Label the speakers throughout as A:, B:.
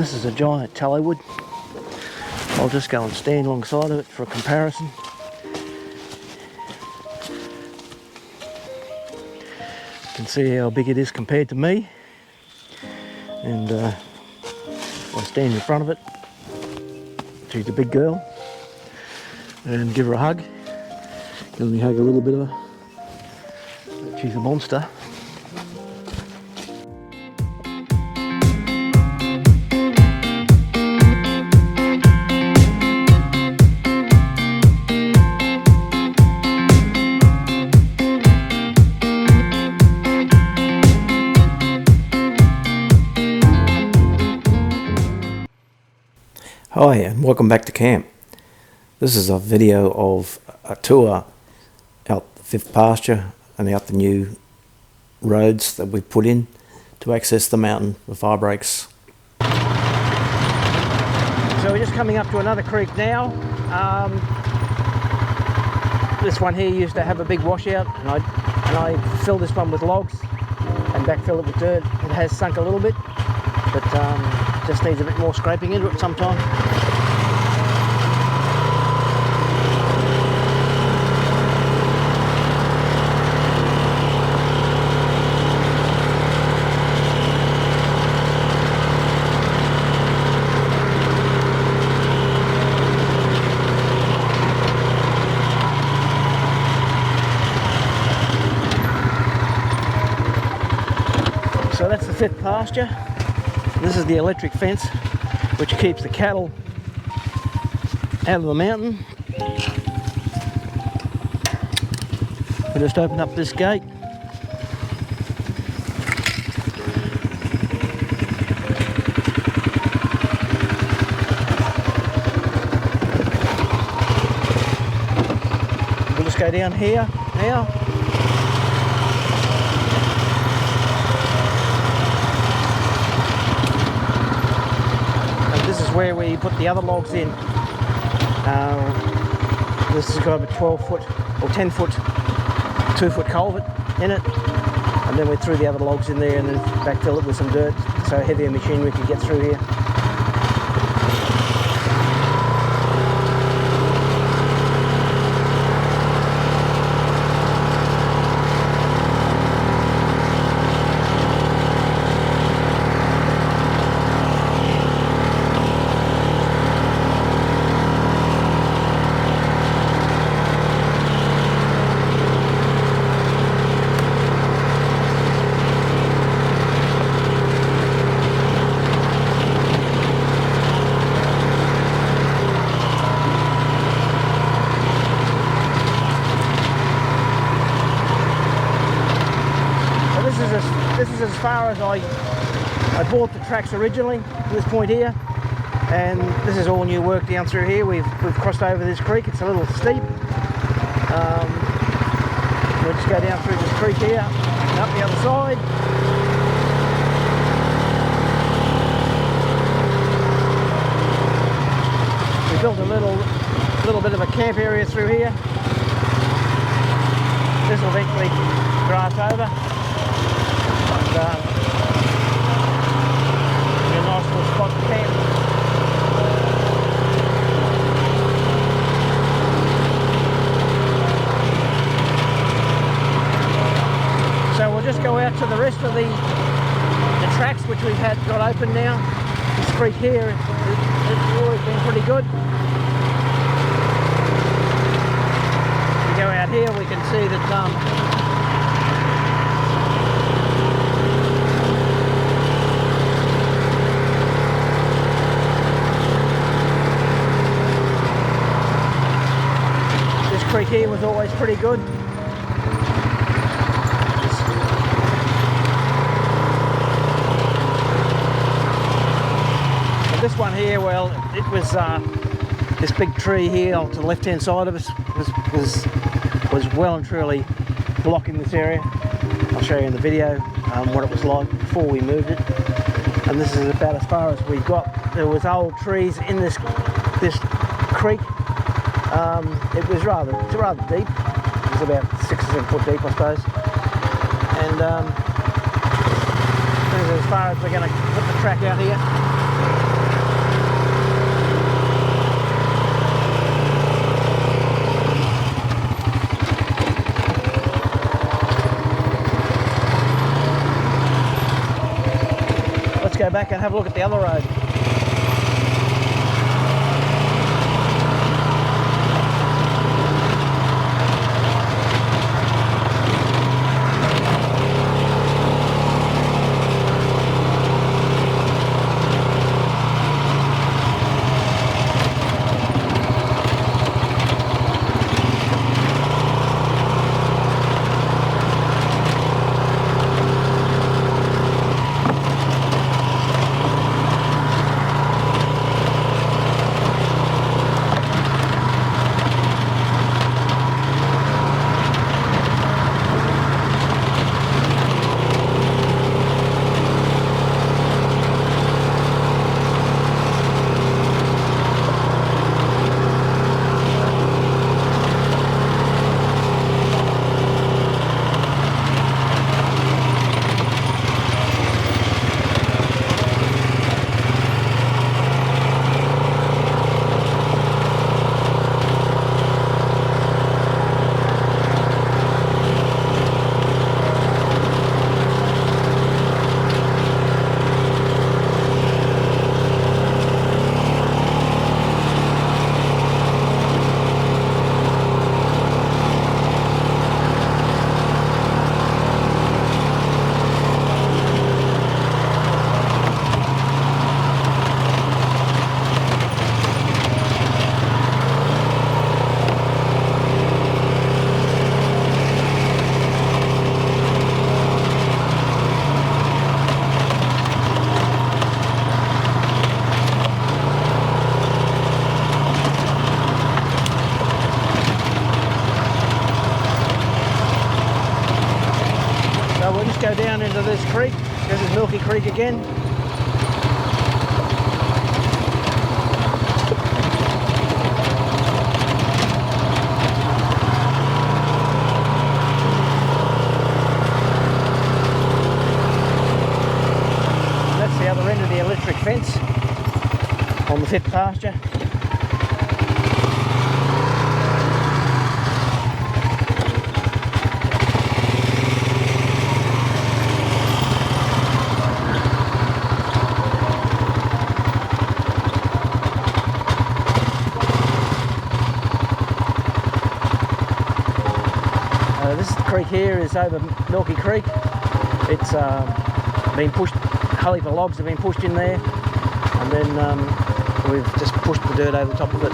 A: This is a giant tallow. I'll just go and stand alongside of it for a comparison. You can see how big it is compared to me, and I'll stand in front of it. She's a big girl, and give her a hug. Let me hug a little bit of her. She's a monster.
B: Hi and welcome back to camp. This is a video of a tour out the fifth pasture and out the new roads that we've put in to access the mountain with fire breaks.
A: So we're just coming up to another creek now. This one here used to have a big washout, and I filled this one with logs and backfilled it with dirt. It has sunk a little bit, but just needs a bit more scraping into it sometime. So that's the fifth pasture. This is the electric fence which keeps the cattle out of the mountain. We just open up this gate. We'll just go down here now. This is where we put the other logs in. This has got a 12-foot or 10-foot, 2-foot culvert in it, and then we threw the other logs in there and then backfill it with some dirt so heavier machinery could get through here. This is as far as I bought the tracks originally to this point here, and this is all new work down through here. We've crossed over this creek. It's a little steep. We'll just go down through this creek here and up the other side. We built a little bit of a camp area through here. This will eventually grass over. A nice little spot to camp. So we'll just go out to the rest of the tracks which we've got open now. This creek here it's always been pretty good. If we go out here we can see that creek here was always pretty good. But this one here, well, it was this big tree here to the left hand side of us was well and truly blocking this area. I'll show you in the video what it was like before we moved it. And this is about as far as we got. There was old trees in this creek. It was rather deep. It was about 6 or 7 foot deep, I suppose. And this is as far as we're going to put the track out here. go back and have a look at the other road. Go down into this creek. This is Milky Creek again. That's the other end of the electric fence on the fifth pasture. This creek here is over Milky Creek. It's been pushed, Halifa logs have been pushed in there, and then we've just pushed the dirt over the top of it.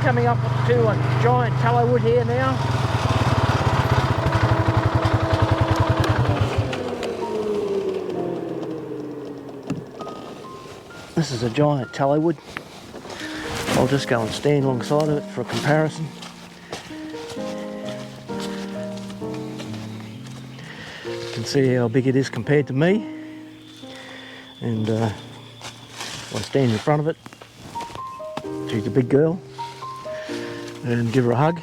A: Coming up to a giant tallow wood here now. This is a giant tallow wood. I'll just go and stand alongside of it for a comparison. You can see how big it is compared to me, and I stand in front of it. She's a big girl. And give her a hug.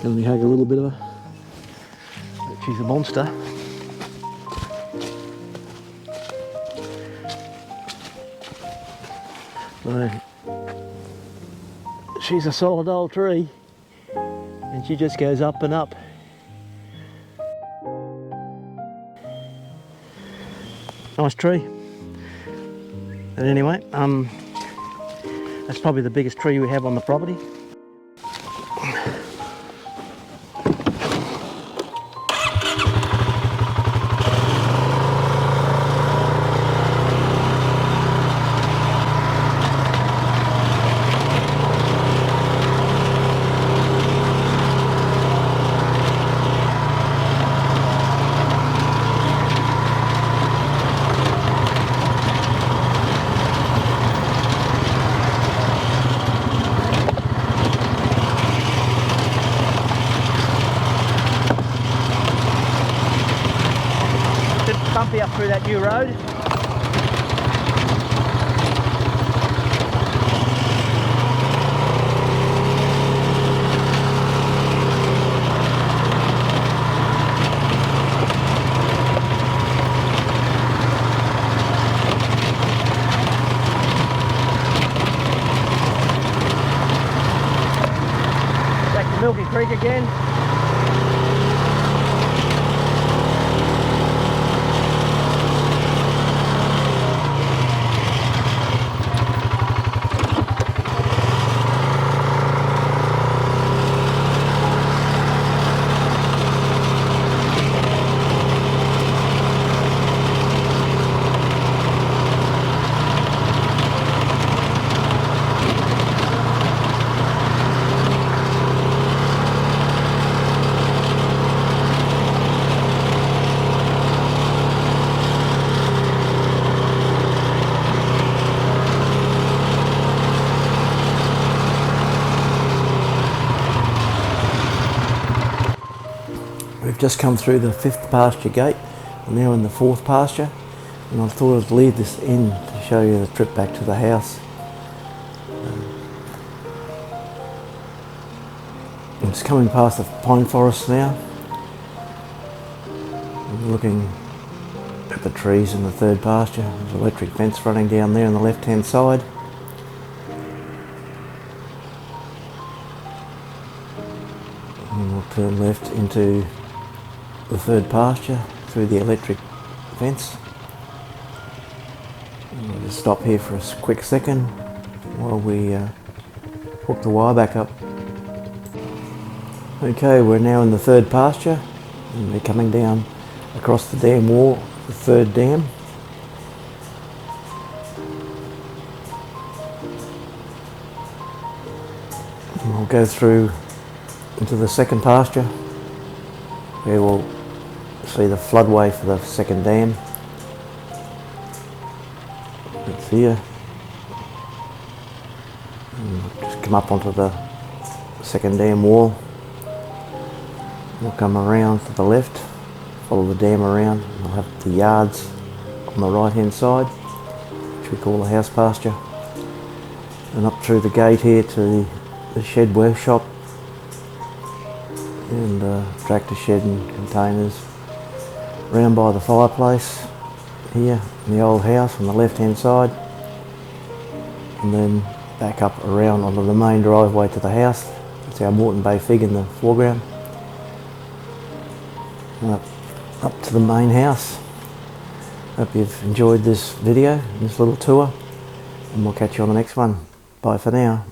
A: Let me hug a little bit of her. She's a monster. So, she's a solid old tree, and she just goes up and up. Nice tree. But anyway, that's probably the biggest tree we have on the property. bumpy up through that new road. Back to Milky Creek again.
B: We've just come through the 5th pasture gate. We're now in the 4th pasture, and I thought I'd leave this in to show you the trip back to the house. I'm just coming past the pine forest now. I'm looking at the trees in the 3rd pasture. There's an electric fence running down there on the left hand side. And we'll turn left into the 3rd pasture through the electric fence. And we'll just stop here for a quick second while we hook the wire back up. Okay, we're now in the 3rd pasture, and we're coming down across the dam wall, the 3rd dam. And we'll go through into the 2nd pasture, where we'll see the floodway for the 2nd dam. It's here. And we'll just come up onto the 2nd dam wall. We'll come around to the left, follow the dam around, and we'll have the yards on the right hand side, which we call the house pasture. And up through the gate here to the shed workshop, and tractor shed and containers. Round by the fireplace here in the old house on the left hand side, and then back up around onto the main driveway to the house. That's our Moreton Bay fig in the foreground. And up to the main house. Hope you've enjoyed this video, this little tour, and we'll catch you on the next one. Bye for now.